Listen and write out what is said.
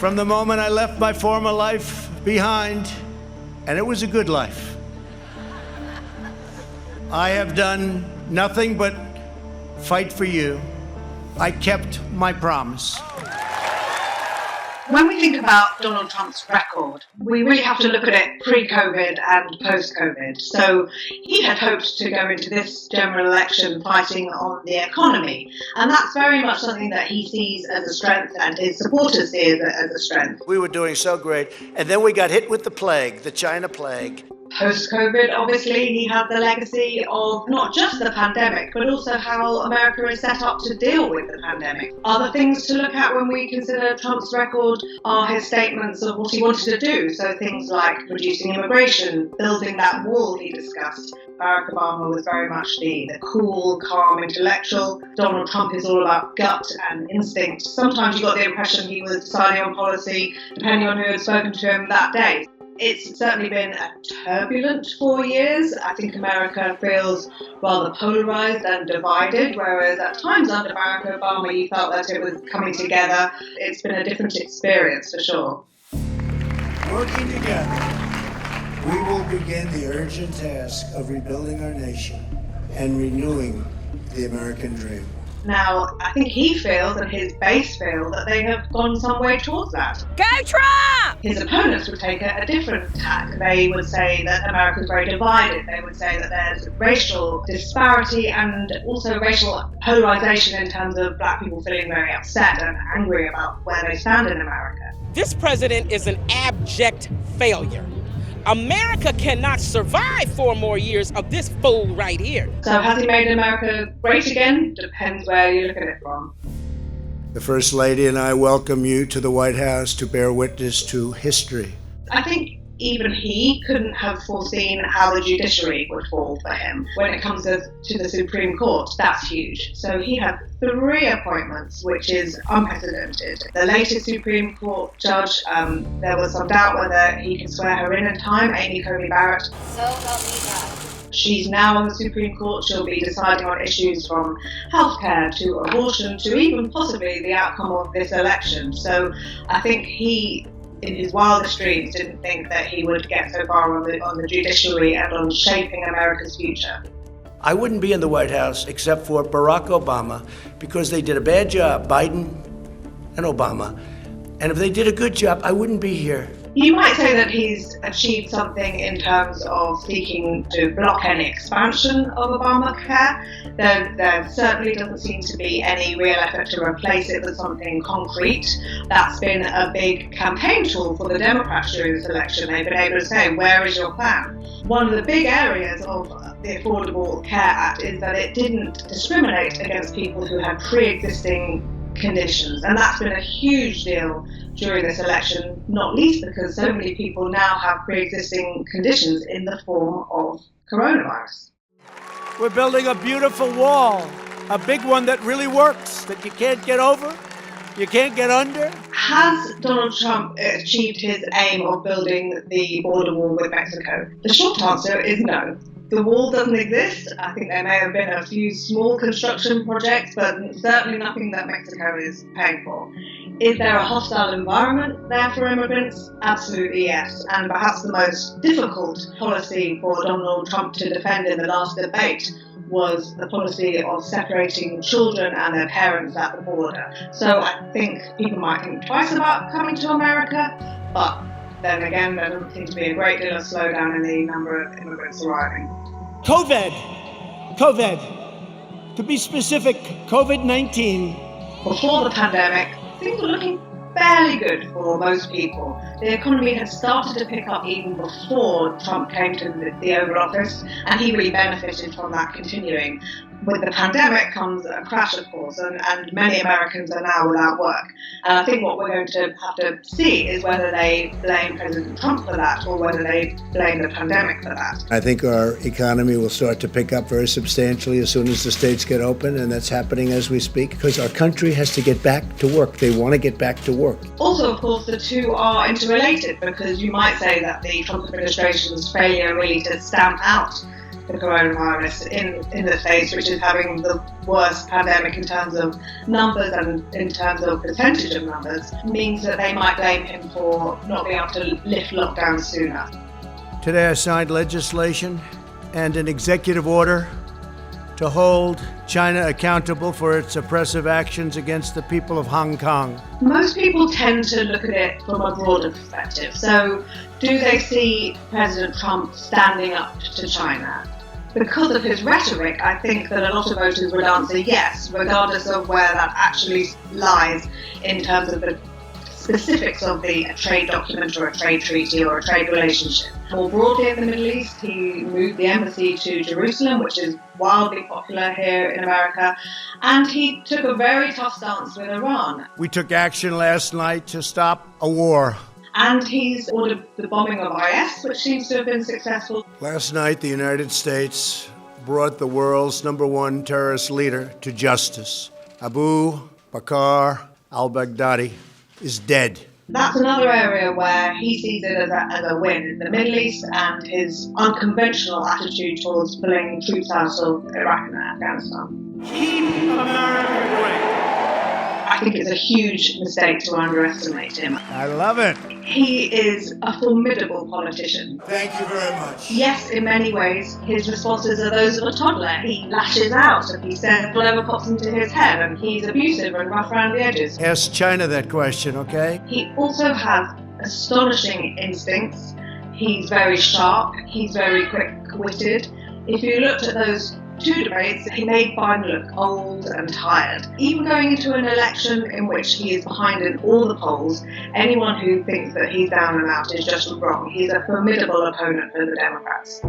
from the moment I left my former life behind, and it was a good life. I have done nothing but fight for you. I kept my promise. When we think about Donald Trump's record, we really have to look at it pre-COVID and post-COVID. So he had hoped to go into this general election fighting on the economy. And that's very much something that he sees as a strength and his supporters see as a strength. We were doing so great. And then we got hit with the plague, the China plague. Post-COVID, obviously, he had the legacy of not just the pandemic, but also how America is set up to deal with the pandemic. Other things to look at when we consider Trump's record are his statements of what he wanted to do. So things like reducing immigration, building that wall he discussed. Barack Obama was very much the cool, calm intellectual. Donald Trump is all about gut and instinct. Sometimes you got the impression he was deciding on policy depending on who had spoken to him that day. It's certainly been a turbulent 4 years. I think America feels rather polarised and divided, whereas at times under Barack Obama you felt that it was coming together. It's been a different experience for sure. Working together, we will begin the urgent task of rebuilding our nation and renewing the American dream. Now, I think he feels and his base feel that they have gone some way towards that. Go Trump! His opponents would take a different tack. They would say that America is very divided. They would say that there's racial disparity and also racial polarization in terms of black people feeling very upset and angry about where they stand in America. This president is an abject failure. America cannot survive 4 more years of this fool right here. So has he made America great again? Depends where you look at it from. The First Lady and I welcome you to the White House to bear witness to history. I think even he couldn't have foreseen how the judiciary would fall for him. When it comes to the Supreme Court, that's huge. So he had 3 appointments, which is unprecedented. The latest Supreme Court judge, there was some doubt whether he could swear her in time, Amy Coney Barrett. So help me God. She's now on the Supreme Court. She'll be deciding on issues from healthcare to abortion to even possibly the outcome of this election. So I think he, in his wildest dreams, didn't think that he would get so far on the judiciary and on shaping America's future. I wouldn't be in the White House except for Barack Obama because they did a bad job, Biden and Obama. And if they did a good job, I wouldn't be here. You might say that he's achieved something in terms of seeking to block any expansion of Obamacare. There certainly doesn't seem to be any real effort to replace it with something concrete. That's been a big campaign tool for the Democrats during this election. They've been able to say, where is your plan? One of the big areas of the Affordable Care Act is that it didn't discriminate against people who had pre-existing conditions, and that's been a huge deal during this election, not least because so many people now have pre-existing conditions in the form of coronavirus. We're building a beautiful wall, a big one that really works, that you can't get over, you can't get under. Has Donald Trump achieved his aim of building the border wall with Mexico? The short answer is no. The wall doesn't exist. I think there may have been a few small construction projects, but certainly nothing that Mexico is paying for. Is there a hostile environment there for immigrants? Absolutely yes. And perhaps the most difficult policy for Donald Trump to defend in the last debate was the policy of separating children and their parents at the border. So I think people might think twice about coming to America, but then again, there doesn't seem to be a great deal of slowdown in the number of immigrants arriving. COVID. To be specific, COVID-19. Before the pandemic, things were looking fairly good for most people. The economy had started to pick up even before Trump came to the Oval Office, and he really benefited from that continuing. With the pandemic comes a crash, of course, and many Americans are now without work. And I think what we're going to have to see is whether they blame President Trump for that or whether they blame the pandemic for that. I think our economy will start to pick up very substantially as soon as the states get open, and that's happening as we speak, because our country has to get back to work. They want to get back to work. Also, of course, the two are interrelated, because you might say that the Trump administration's failure really to stamp out the coronavirus in the States, which is having the worst pandemic in terms of numbers and in terms of percentage of numbers, means that they might blame him for not being able to lift lockdown sooner. Today I signed legislation and an executive order to hold China accountable for its oppressive actions against the people of Hong Kong. Most people tend to look at it from a broader perspective. So, do they see President Trump standing up to China? Because of his rhetoric, I think that a lot of voters would answer yes, regardless of where that actually lies in terms of the specifics of a trade document or a trade treaty or a trade relationship. More broadly in the Middle East, he moved the embassy to Jerusalem, which is wildly popular here in America, and he took a very tough stance with Iran. We took action last night to stop a war. And he's ordered the bombing of IS, which seems to have been successful. Last night, the United States brought the world's #1 terrorist leader to justice. Abu Bakr al-Baghdadi is dead. That's another area where he sees it as a win in the Middle East, and his unconventional attitude towards pulling troops out of Iraq and Afghanistan. Keep America great. I think it's a huge mistake to underestimate him. I love it. He is a formidable politician. Thank you very much. Yes, in many ways, his responses are those of a toddler. He lashes out and he says whatever pops into his head, and he's abusive and rough around the edges. Ask China that question, okay? He also has astonishing instincts. He's very sharp. He's very quick-witted. If you looked at those two debates, he made Biden look old and tired. Even going into an election in which he is behind in all the polls, anyone who thinks that he's down and out is just wrong. He's a formidable opponent for the Democrats.